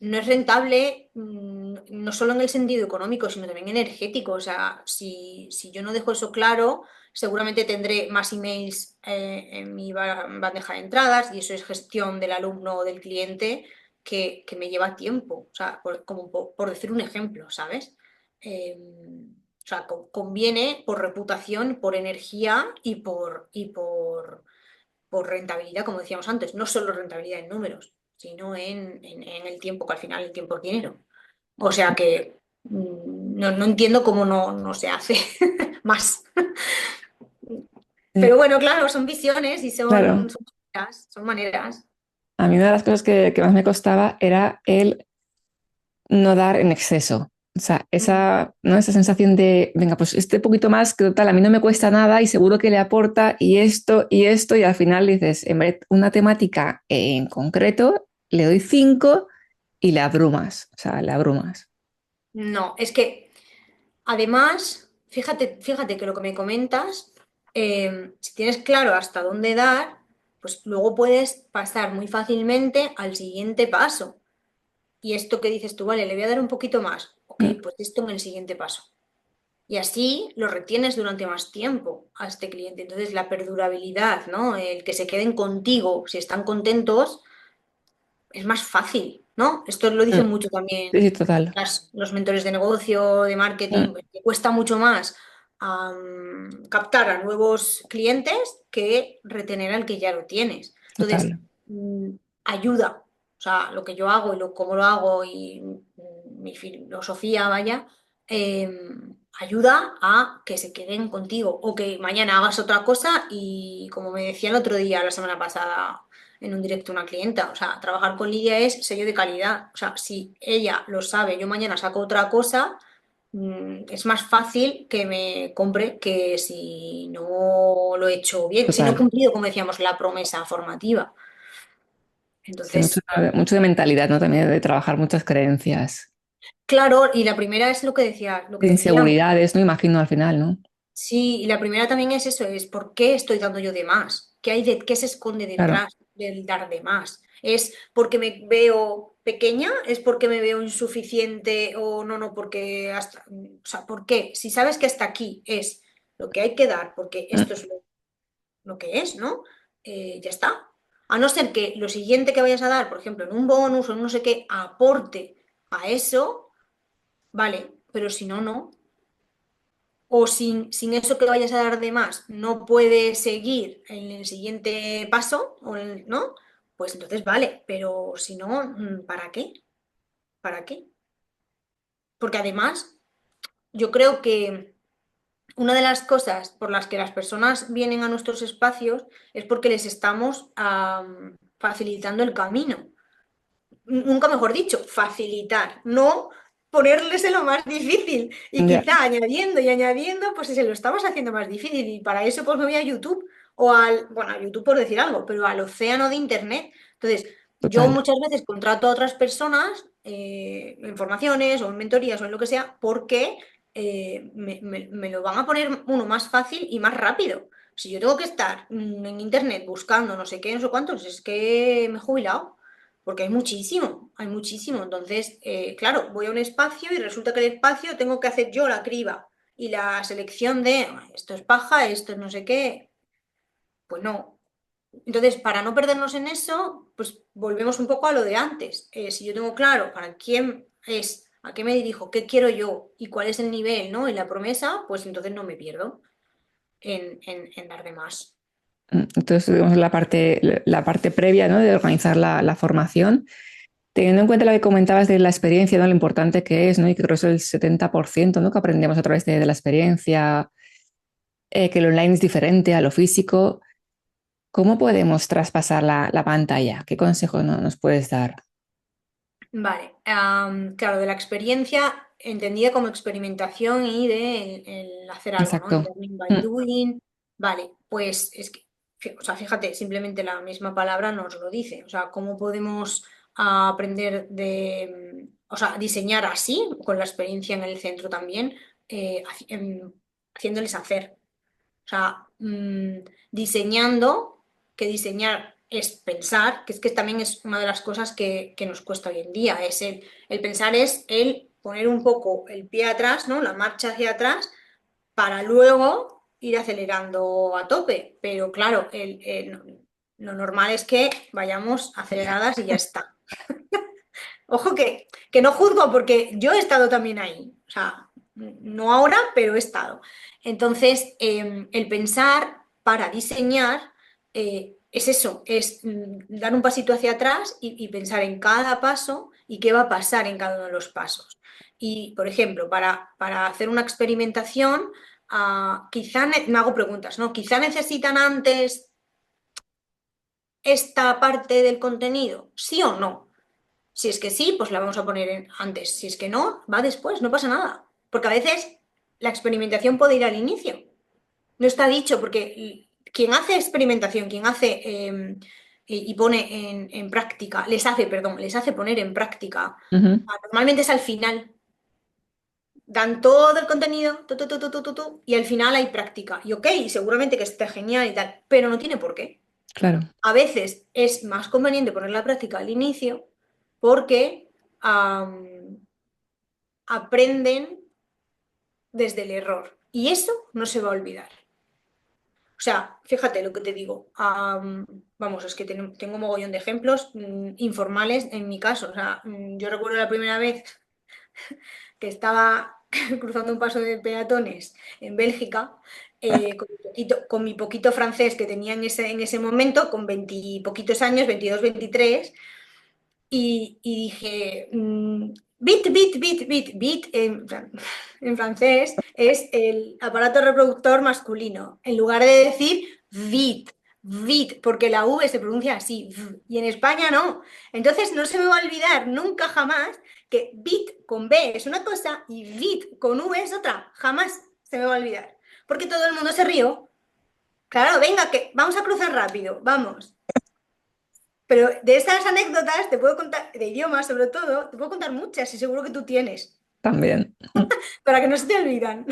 no es rentable, no solo en el sentido económico, sino también energético. O sea, si yo no dejo eso claro, seguramente tendré más emails en mi bandeja de entradas y eso es gestión del alumno o del cliente que me lleva tiempo. O sea, como por decir un ejemplo, ¿sabes? O sea, conviene por reputación, por energía y por rentabilidad, como decíamos antes, no solo rentabilidad en números, sino en el tiempo, que al final el tiempo es dinero. O sea que no entiendo cómo no se hace más. Mm, Pero bueno, claro, son visiones y claro, son maneras, son maneras. a mí una de las cosas que más me costaba era el no dar en exceso. O sea, Mm. esa, ¿no? Esa sensación de, venga, pues este poquito más, que total, a mí no me cuesta nada y seguro que le aporta y esto, y al final dices, en vez de una temática en concreto, le doy 5 y le abrumas, o sea, le abrumas. No, es que además, fíjate que lo que me comentas, si tienes claro hasta dónde dar, pues luego puedes pasar muy fácilmente al siguiente paso. Y esto que dices tú, vale, le voy a dar un poquito más. Ok, Mm, pues esto en el siguiente paso. Y así lo retienes durante más tiempo a este cliente. Entonces, la perdurabilidad, ¿no? El que se queden contigo, si están contentos, es más fácil, ¿no? Esto lo mm. dicen mucho Sí, también sí, total, los mentores de negocio, de marketing, mm, que cuesta mucho más captar a nuevos clientes que retener al que ya lo tienes. Entonces, total, ayuda. O sea, lo que yo hago y cómo lo hago y mi filosofía, vaya, eh, ayuda a que se queden contigo o que mañana hagas otra cosa y como me decía el otro día, la semana pasada, en un directo una clienta. O sea, trabajar con Lidia es sello de calidad. O sea, si ella lo sabe, yo mañana saco otra cosa, es más fácil que me compre que si no lo he hecho bien, si no he total. cumplido, como decíamos, la promesa formativa. Sí, mucho, Entonces, mucho de mentalidad, ¿no? También de trabajar muchas creencias, claro, y la primera es lo que decía, lo que de decíamos. inseguridades, ¿no? Imagino al final, ¿no? Sí, y la primera también es eso, es ¿por qué estoy dando yo de más? ¿Qué se esconde Claro, detrás del dar de más? ¿Es porque me veo pequeña? ¿Es porque me veo insuficiente? O no, porque hasta, o sea, ¿por qué? Si sabes que hasta aquí es lo que hay que dar, porque mm, esto es lo que es, ¿no? Ya está. A no ser que lo siguiente que vayas a dar, por ejemplo, en un bonus o en no sé qué, aporte a eso, vale, pero si no, no. O sin eso que vayas a dar de más, no puedes seguir en el siguiente paso, ¿no? Pues entonces vale, pero si no, ¿para qué? ¿Para qué? Porque además, yo creo que una de las cosas por las que las personas vienen a nuestros espacios es porque les estamos facilitando el camino. Nunca mejor dicho, facilitar, no ponerles en lo más difícil y ya, quizá añadiendo y añadiendo, pues se lo estamos haciendo más difícil y para eso pues me voy a YouTube o bueno, a YouTube por decir algo, pero al océano de Internet. Entonces, yo total. muchas veces contrato a otras personas en formaciones o en mentorías o en lo que sea porque me lo van a poner uno más fácil y más rápido. Si yo tengo que estar en Internet buscando no sé qué, no sé cuántos, es que me he jubilado. Porque hay muchísimo, hay muchísimo. Entonces, claro, voy a un espacio y resulta que el espacio tengo que hacer yo la criba y la selección de esto es paja, esto es no sé qué. Pues no. Entonces, para no perdernos en eso, pues volvemos un poco a lo de antes. Si yo tengo claro para quién es, a qué me dirijo, qué quiero yo y cuál es el nivel, ¿no? Y la promesa, pues entonces no me pierdo en dar de más. Entonces, digamos, la parte previa, ¿no? De organizar la formación, teniendo en cuenta lo que comentabas de la experiencia, ¿no? Lo importante que es, ¿no? Y que creo que es el 70%, ¿no? Que aprendemos a través de la experiencia, que lo online es diferente a lo físico. ¿Cómo podemos traspasar la pantalla? ¿Qué consejo nos puedes dar? Vale, claro, de la experiencia entendida como experimentación y de el hacer algo, ¿no? El Exacto. learning by Mm, doing. Vale, pues es que, o sea, fíjate, simplemente la misma palabra nos lo dice. O sea, ¿cómo podemos aprender o sea, diseñar así, con la experiencia en el centro también, haciéndoles hacer? O sea, diseñando, que diseñar. es pensar, que es que también es una de las cosas que nos cuesta hoy en día, es el pensar es el poner un poco el pie atrás, ¿no? La marcha hacia atrás para luego ir acelerando a tope. Pero claro, lo normal es que vayamos aceleradas y ya está. Ojo que no juzgo porque yo he estado también ahí. O sea, no ahora, pero he estado. Entonces, el pensar para diseñar es eso, es dar un pasito hacia atrás y pensar en cada paso y qué va a pasar en cada uno de los pasos. Y, por ejemplo, para hacer una experimentación, quizá me hago preguntas, ¿no? Quizá necesitan antes esta parte del contenido, ¿sí o no? Si es que sí, pues la vamos a poner antes. Si es que no, va después, no pasa nada. Porque a veces la experimentación puede ir al inicio. No está dicho, porque quien hace experimentación, quien hace y pone en práctica, perdón, les hace poner en práctica, Ujú. normalmente es al final. Dan todo el contenido, y al final hay práctica. Y ok, seguramente que está genial y tal, pero no tiene por qué. Claro, A veces es más conveniente poner la práctica al inicio porque aprenden desde el error. Y eso no se va a olvidar. O sea, fíjate lo que te digo. Vamos, es que tengo un mogollón de ejemplos informales en mi caso. O sea, yo recuerdo la primera vez que estaba cruzando un paso de peatones en Bélgica, con mi poquito francés que tenía en ese momento, con 20 y poquitos años, 22, 23, y dije, bit en francés es el aparato reproductor masculino, en lugar de decir bit, porque la V se pronuncia así, y en España no. Entonces no se me va a olvidar nunca jamás que bit con B es una cosa y bit con V es otra, jamás se me va a olvidar, porque todo el mundo se rió. Claro, venga, que vamos a cruzar rápido, vamos. Pero de esas anécdotas te puedo contar, de idiomas sobre todo, te puedo contar muchas y seguro que tú tienes, también. para que no se te olvidan.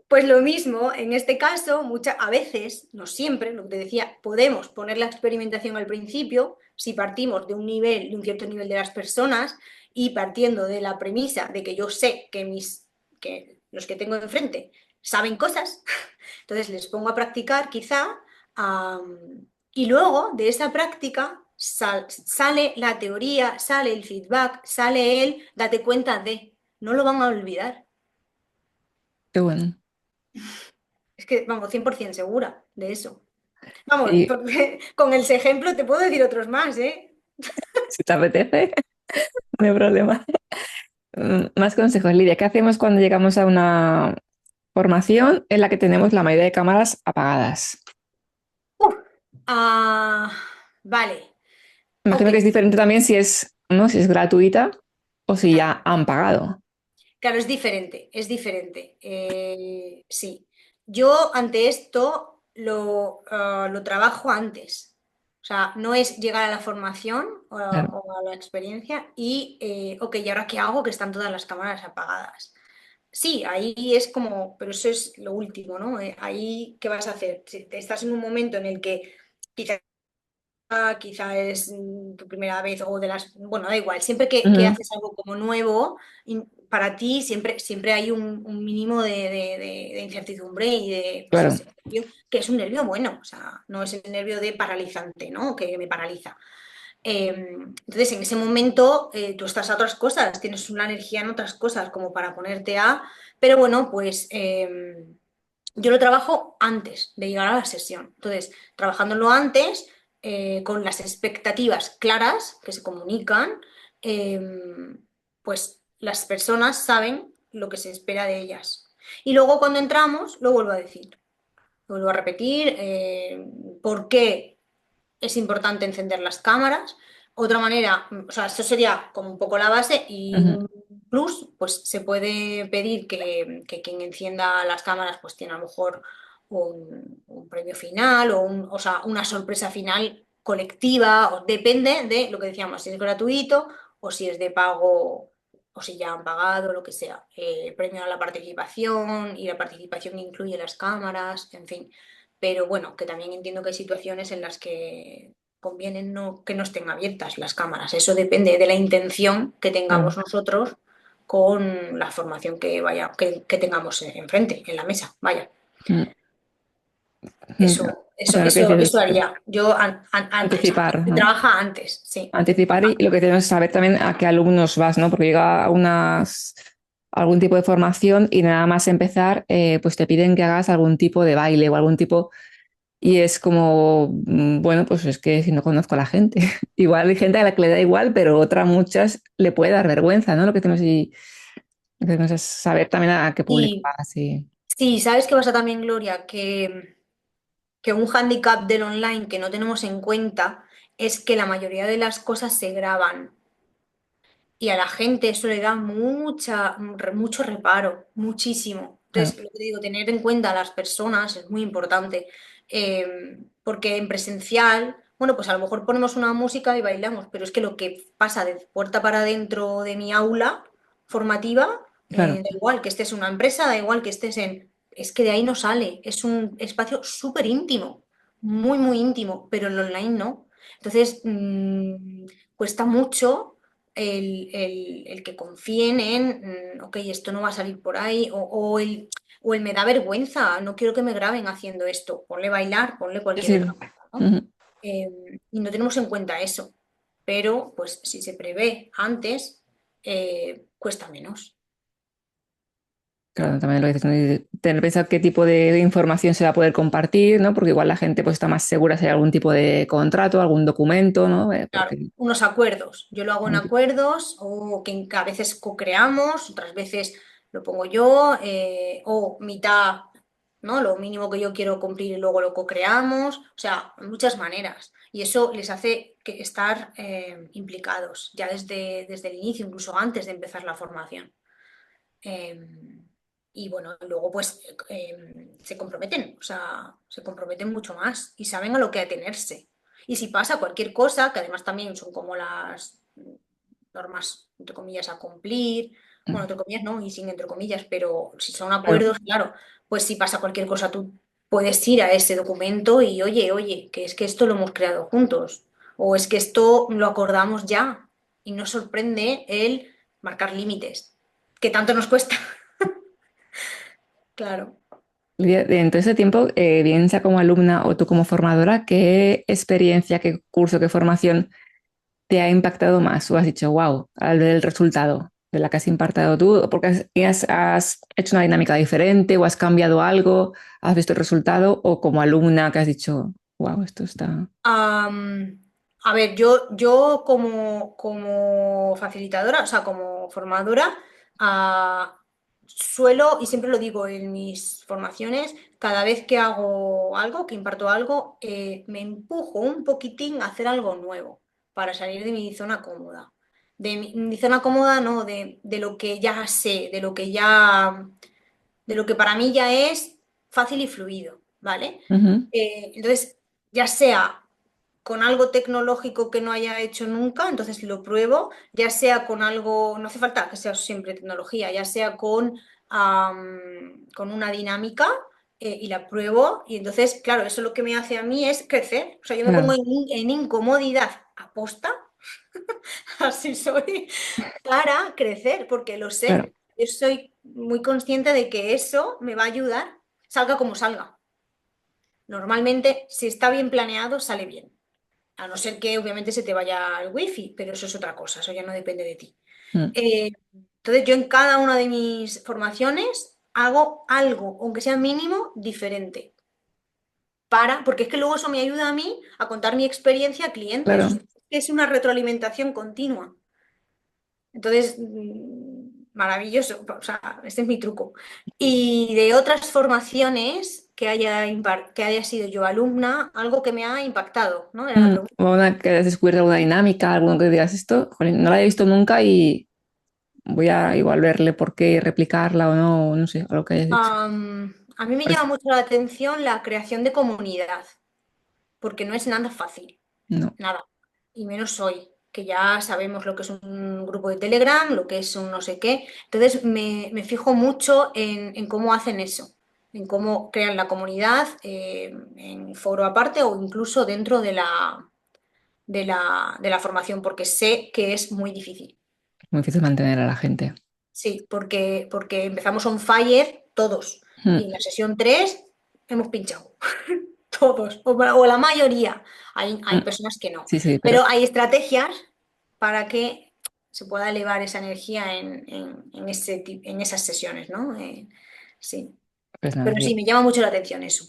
Pues lo mismo, en este caso, a veces, no siempre, lo que te decía, podemos poner la experimentación al principio si partimos de un nivel, de un cierto nivel de las personas y partiendo de la premisa de que yo sé que los que tengo enfrente saben cosas, entonces les pongo a practicar quizá, y luego de esa práctica sale la teoría, sale el feedback, sale el date cuenta de, no lo van a olvidar. Qué bueno. Es que, vamos, 100% segura de eso. Vamos, Y porque con el ejemplo te puedo decir otros más, ¿eh? si te apetece, no hay problema. Más consejos, Lidia. ¿Qué hacemos cuando llegamos a una formación en la que tenemos la mayoría de cámaras apagadas? Uf. Ah, vale, ok. Imagino que es diferente también si es, ¿no? Si es gratuita o si Claro, ya han pagado. claro, es diferente, es diferente. Sí. Yo ante esto lo trabajo antes. O sea, no es llegar a la formación Claro. o a la experiencia y, ok, ¿y ahora qué hago? Que están todas las cámaras apagadas. Sí, ahí es como, pero eso es lo último, ¿no? Ahí, ¿qué vas a hacer? Si estás en un momento en el que quizá, quizá es tu primera vez o de las, bueno, da igual, siempre que Ujú. haces algo como nuevo, para ti siempre hay un mínimo de incertidumbre y de, pues Claro. ese nervio, que es un nervio bueno, o sea, no es el nervio de paralizante, ¿no? Que me paraliza. Entonces, en ese momento tú estás a otras cosas, tienes una energía en otras cosas como para ponerte pero bueno, pues yo lo trabajo antes de llegar a la sesión. Entonces, trabajándolo antes, con las expectativas claras que se comunican, eh, pues las personas saben lo que se espera de ellas. Y luego cuando entramos, lo vuelvo a decir, lo vuelvo a repetir, por qué es importante encender las cámaras. Otra manera, o sea, eso sería como un poco la base y Ujú. un plus, pues se puede pedir que quien encienda las cámaras pues tiene a lo mejor un premio final o sea, una sorpresa final colectiva, o depende de lo que decíamos, si es gratuito o si es de pago o si ya han pagado, lo que sea. Premio a la participación y la participación incluye las cámaras, en fin. pero bueno, que también entiendo que hay situaciones en las que conviene que no estén abiertas las cámaras. Eso depende de la intención que Claro. tengamos nosotros con la formación que tengamos enfrente, en la mesa. Vaya, Mm, mm, claro que eso dices, haría. Yo antes, anticipar, se ¿no? trabaja antes, sí. Anticipar y lo que tenemos que saber también a qué alumnos vas, ¿no? Porque llega a algún tipo de formación y nada más empezar, pues te piden que hagas algún tipo de baile o algún tipo. Y es como, bueno, pues es que si no conozco a la gente. Igual hay gente a la que le da igual, pero otra muchas le puede dar vergüenza, ¿no? Lo que tenemos es saber también a qué público Y vas. Y... sí, ¿sabes qué pasa también, Gloria? Que un hándicap del online que no tenemos en cuenta es que la mayoría de las cosas se graban. Y a la gente eso le da mucho reparo, muchísimo. Claro, Entonces, lo que te digo, tener en cuenta a las personas es muy importante, porque en presencial, bueno, pues a lo mejor ponemos una música y bailamos, pero es que lo que pasa de puerta para adentro de mi aula formativa, claro. da igual que estés en una empresa, da igual que estés en... Es que de ahí no sale, es un espacio súper íntimo, muy, muy íntimo, pero el online no. Entonces, cuesta mucho el que confíen en, ok, esto no va a salir por ahí, o el me da vergüenza, no quiero que me graben haciendo esto, ponle bailar, ponle Es cualquier otra decir, cosa, ¿no? ujú, Eh, y no tenemos en cuenta eso, pero pues si se prevé antes, cuesta menos. claro, también lo que dices, ¿no? Y tener pensado qué tipo de información se va a poder compartir, ¿no? Porque igual la gente pues está más segura si hay algún tipo de contrato, algún documento, ¿no? Claro, Porque unos acuerdos. Yo lo hago en acuerdos o que a veces co-creamos, otras veces lo pongo yo, o mitad, ¿no? Lo mínimo que yo quiero cumplir y luego lo co-creamos. O sea, muchas maneras. Y eso les hace estar implicados ya desde el inicio, incluso antes de empezar la formación. Y bueno, luego pues se comprometen, o sea, se comprometen mucho más y saben a lo que atenerse. Y si pasa cualquier cosa, que además también son como las normas, entre comillas, a cumplir, bueno, entre comillas no, y sin entre comillas, pero si son claro, acuerdos, claro, pues si pasa cualquier cosa, tú puedes ir a ese documento y oye, que es que esto lo hemos creado juntos, o es que esto lo acordamos ya, y nos sorprende el marcar límites, que tanto nos cuesta. Claro. Lidia, en todo ese tiempo, bien sea como alumna o tú como formadora, ¿qué experiencia, qué curso, qué formación te ha impactado más? ¿O has dicho, wow, al ver el resultado de la que has impartido tú? ¿Porque has hecho una dinámica diferente o has cambiado algo? ¿Has visto el resultado? ¿O como alumna que has dicho, wow, esto está... A ver, yo como facilitadora, o sea, como formadora, ah, suelo, y siempre lo digo en mis formaciones, cada vez que hago algo, que imparto algo, me empujo un poquitín a hacer algo nuevo para salir de mi zona cómoda. De mi zona cómoda, no, de lo que ya sé, de lo que para mí ya es fácil y fluido, ¿vale? Ujú, Entonces, ya sea con algo tecnológico que no haya hecho nunca, entonces lo pruebo, ya sea con algo, no hace falta que sea siempre tecnología, ya sea con una dinámica y la pruebo y entonces, claro, eso lo que me hace a mí es crecer, o sea, yo me pongo claro, en incomodidad aposta, así soy, para crecer, porque lo claro, sé, yo soy muy consciente de que eso me va a ayudar, salga como salga. Normalmente, si está bien planeado, sale bien. A no ser que obviamente se te vaya el wifi, pero eso es otra cosa, eso ya no depende de ti. mm, Entonces yo en cada una de mis formaciones hago algo, aunque sea mínimo, diferente. Porque es que luego eso me ayuda a mí a contar mi experiencia a clientes. O sea, claro. es una retroalimentación continua. Entonces, maravilloso. O sea, este es mi truco. Y de otras formaciones que haya sido yo alumna, algo que me ha impactado, ¿no? Era la pregunta. O una que hayas descubierto alguna dinámica, alguno que digas esto, jolín, no la he visto nunca y voy a igual verle por qué replicarla o no, no sé, algo que hayas dicho. A mí me llama Pues, mucho la atención la creación de comunidad, porque no es nada fácil, no. nada, y menos hoy, que ya sabemos lo que es un grupo de Telegram, lo que es un no sé qué. Entonces me fijo mucho en cómo hacen eso. en cómo crean la comunidad, en foro aparte o incluso dentro de la formación, porque sé que es muy difícil. Muy difícil mantener a la gente. Sí, porque empezamos on fire todos y Mm, en la sesión 3 hemos pinchado. Todos, o la mayoría. Hay mm. personas que no. Sí, sí, pero Pero hay estrategias para que se pueda elevar esa energía en esas sesiones, ¿no? Sí. pues nada, Pero sí, me llama mucho la atención eso.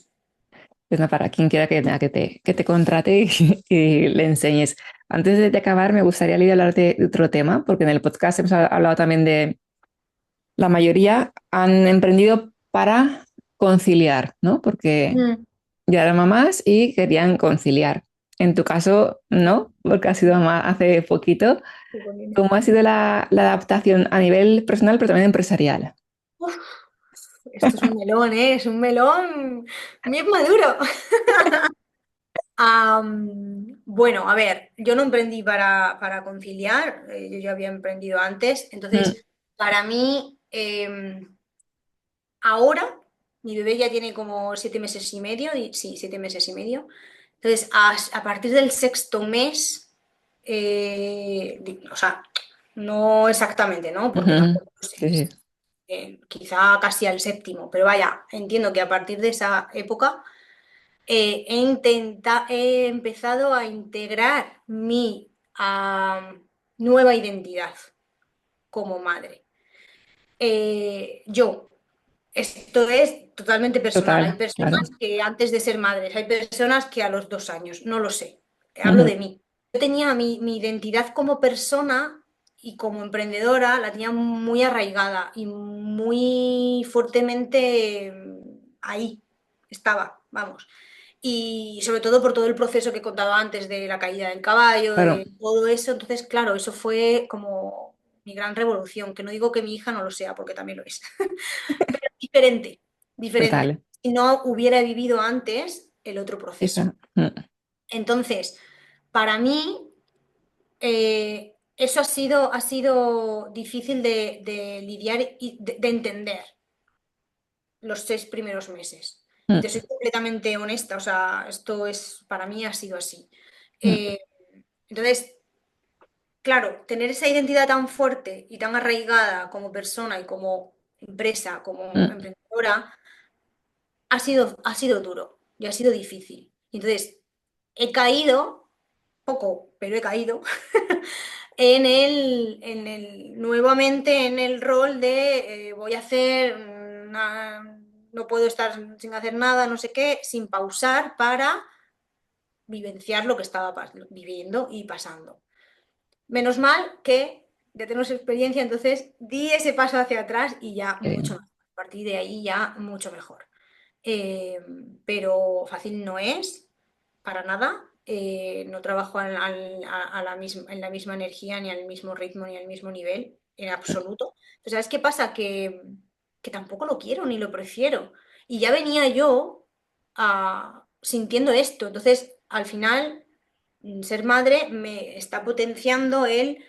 pues nada, para quien quiera que te contrate y le enseñes. Antes de acabar, me gustaría, Lidia, hablar de otro tema, porque en el podcast hemos hablado también de la mayoría han emprendido para conciliar, ¿no? Porque Mm. ya eran mamás y querían conciliar. En tu caso, no, porque has sido mamá hace poquito. Qué bonito. ¿Cómo ha sido la adaptación a nivel personal, pero también empresarial? Uf, esto es un melón, ¿eh? Es un melón bien maduro. Bueno, a ver, yo no emprendí para conciliar, yo ya había emprendido antes, Mm, entonces para mí ahora mi bebé ya tiene como 7 meses y medio, sí, 7 meses y medio, entonces a partir del sexto mes, o sea, no exactamente, ¿no? Porque ujú. tampoco lo sé, Sí, sí. quizá casi al séptimo, pero vaya, entiendo que a partir de esa época he empezado a integrar mi nueva identidad como madre. Yo, esto es totalmente personal. Hay Total, claro. personas que antes de ser madres, hay personas que a los 2 años, no lo sé. Hablo Ujú. de mí. Yo tenía mi identidad como persona y como emprendedora, la tenía muy arraigada y muy fuertemente ahí estaba, vamos. Y sobre todo por todo el proceso que he contado antes de la caída del caballo, Claro, de todo eso. Entonces, claro, eso fue como mi gran revolución, que no digo que mi hija no lo sea, porque también lo es. Diferente, diferente. total. Si no hubiera vivido antes el otro proceso. Esa. Mm. Entonces, para mí, eso ha sido difícil de lidiar y de entender los 6 primeros meses. Y te soy Mm, completamente honesta, o sea, esto es, para mí ha sido así. mm, Eh, entonces, claro, tener esa identidad tan fuerte y tan arraigada como persona y como empresa, como mm. emprendedora, ha sido duro y ha sido difícil. Y entonces, he caído, poco, pero he caído, nuevamente en el rol de voy a hacer, no puedo estar sin hacer nada, no sé qué, sin pausar para vivenciar lo que estaba viviendo y pasando. Menos mal que ya tenemos experiencia, entonces di ese paso hacia atrás y ya Qué mucho bien. mejor. A partir de ahí ya mucho mejor. Eh, pero fácil no es, para nada. No trabajo en la misma energía, ni al mismo ritmo, ni al mismo nivel, en absoluto. Pero ¿sabes qué pasa? Que tampoco lo quiero ni lo prefiero. Y ya venía yo sintiendo esto. Entonces, al final, ser madre me está potenciando el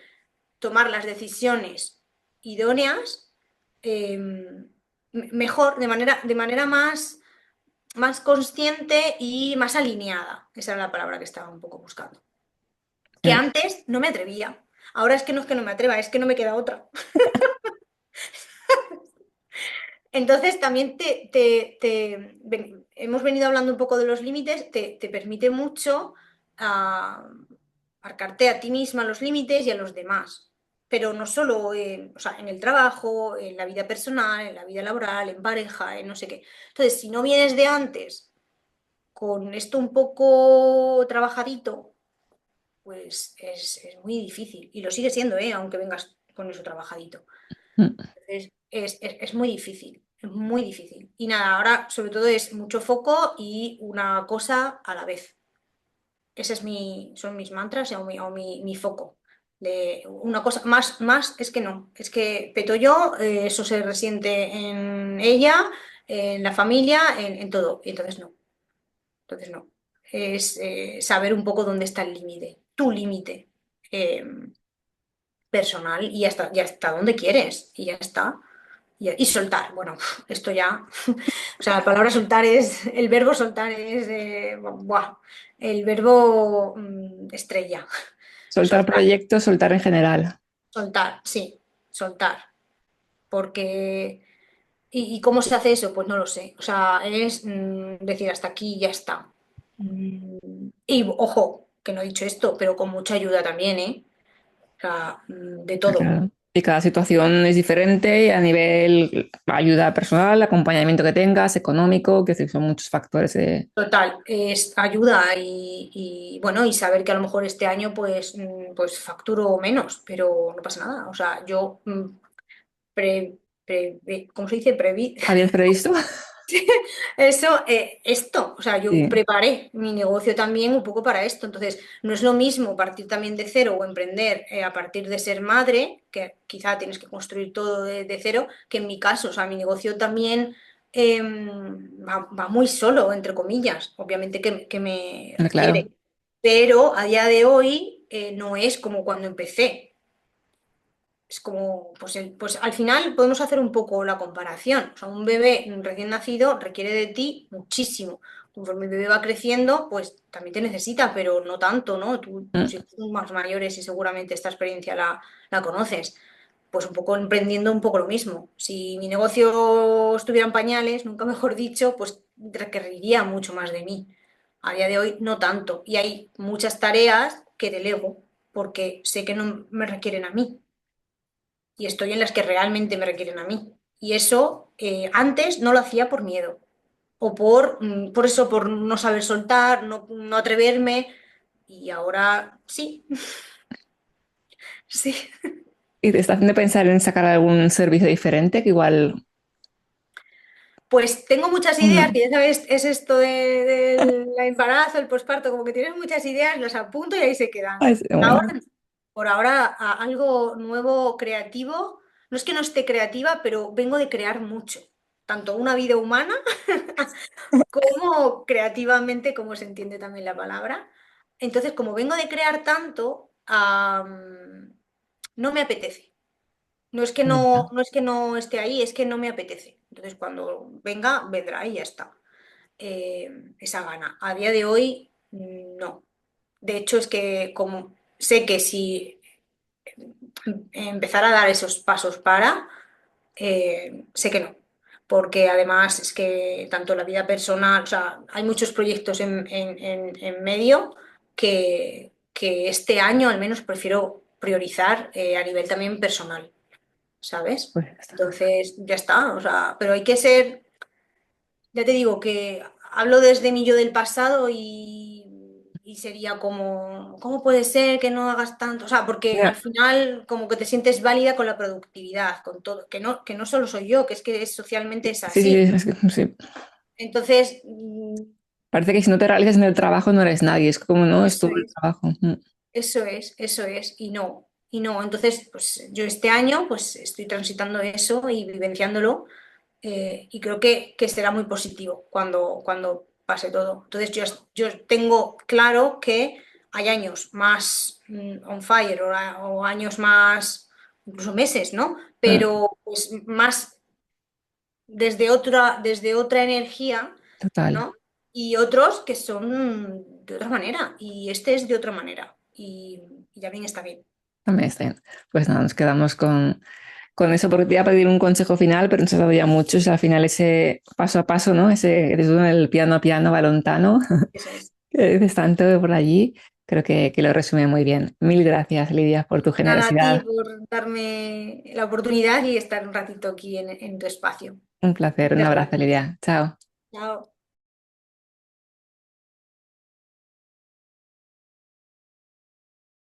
tomar las decisiones idóneas mejor, de manera más consciente y más alineada. Esa era la palabra que estaba un poco buscando. Que Mm, antes no me atrevía. Ahora es que no me atreva, es que no me queda otra. Entonces también hemos venido hablando un poco de los límites, te permite mucho ah, marcarte a ti misma los límites y a los demás. Pero no solo o sea, en el trabajo, en la vida personal, en la vida laboral, en pareja, en no sé qué. Entonces, si no vienes de antes con esto un poco trabajadito, pues es muy difícil. Y lo sigue siendo, aunque vengas con eso trabajadito. mm. Entonces, es muy difícil, es muy difícil. Y nada, ahora sobre todo es mucho foco y una cosa a la vez. Ese son mis mantras o mi foco. De una cosa, más es que no, es que peto yo, eso se resiente en ella, en la familia, en todo. Y entonces no. Es saber un poco dónde está el límite, tu límite personal y hasta dónde quieres y ya está. y soltar. Bueno, esto ya, o sea, la palabra soltar es, el verbo soltar es, buah, el verbo estrella. Soltar Soltar, proyectos, soltar en general. soltar, sí, soltar. Porque, ¿y cómo se hace eso? Pues no lo sé. O sea, es decir hasta aquí y ya está. Y ojo, que no he dicho esto, pero con mucha ayuda también, ¿eh? O sea, de Ah, todo. claro. Y cada situación es diferente a nivel ayuda personal, acompañamiento que tengas, económico, que son muchos factores de... Total, es ayuda y, bueno, y saber que a lo mejor este año pues, pues facturo menos, pero no pasa nada. O sea, yo ¿cómo se dice? ¿Habías previsto? Eso, esto, o sea, yo Sí, preparé mi negocio también un poco para esto. Entonces, no es lo mismo partir también de cero o emprender a partir de ser madre, que quizá tienes que construir todo de cero, que en mi caso, o sea, mi negocio también va muy solo, entre comillas. Obviamente que me claro. requiere, pero a día de hoy no es como cuando empecé. Es como, pues, pues al final podemos hacer un poco la comparación. O sea, un bebé recién nacido requiere de ti muchísimo. Conforme el bebé va creciendo, pues también te necesita, pero no tanto, ¿no? Tus Mm. hijos son más mayores y seguramente esta experiencia la conoces. Pues un poco emprendiendo un poco lo mismo. Si mi negocio estuviera en pañales, nunca mejor dicho, pues requeriría mucho más de mí. A día de hoy no tanto. Y hay muchas tareas que delego porque sé que no me requieren a mí y estoy en las que realmente me requieren a mí. Y eso antes no lo hacía por miedo o por eso, por no saber soltar, no atreverme y ahora sí, sí. ¿Y te está haciendo pensar en sacar algún servicio diferente que igual... Pues tengo muchas ideas, Mm. que ya sabes, es esto del embarazo, el posparto, como que tienes muchas ideas, las apunto y ahí se quedan. Ay, sí, Ahora, bueno, por ahora, algo nuevo, creativo, no es que no esté creativa, pero vengo de crear mucho, tanto una vida humana como creativamente, como se entiende también la palabra. Entonces, como vengo de crear tanto, no me apetece. No es que no esté ahí, es que no me apetece. Entonces, cuando venga, vendrá y ya está. Esa gana. A día de hoy, no. De hecho, es que como sé que si empezar a dar esos pasos sé que no, porque además es que tanto la vida personal, o sea, hay muchos proyectos en medio que este año al menos prefiero priorizar a nivel también personal, ¿sabes? pues ya está. Entonces, ya está, o sea, pero hay que ser, ya te digo que hablo desde mi yo del pasado y sería como, ¿cómo puede ser que no hagas tanto? O sea, porque al Ya. final como que te sientes válida con la productividad, con todo, que no solo soy yo, que es que socialmente es Sí, sí, así. sí. Entonces, Parece que si no te realizas en el trabajo no eres nadie, es como, no, es eso todo el es, trabajo. Mm. eso es, y no. Entonces, pues yo este año pues estoy transitando eso y vivenciándolo y creo que será muy positivo cuando pase todo. Entonces yo tengo claro que hay años más on fire o años más, incluso meses, ¿no? Mm. Pero pues más desde otra energía, Total. ¿no? Y otros que son de otra manera y este es de otra manera y también está bien. También está bien. Pues nada, nos quedamos con eso porque te iba a pedir un consejo final, pero nos has dado ya muchos. Al final ese paso a paso, ¿no? Ese desde el piano a piano, balontano, Eso es. que dices tanto por allí, creo que lo resume muy bien. Mil gracias, Lidia, por tu Nada, a ti generosidad. por darme la oportunidad y estar un ratito aquí en tu espacio. Un placer, un Muchas abrazo, gracias. Lidia. Chao. Chao.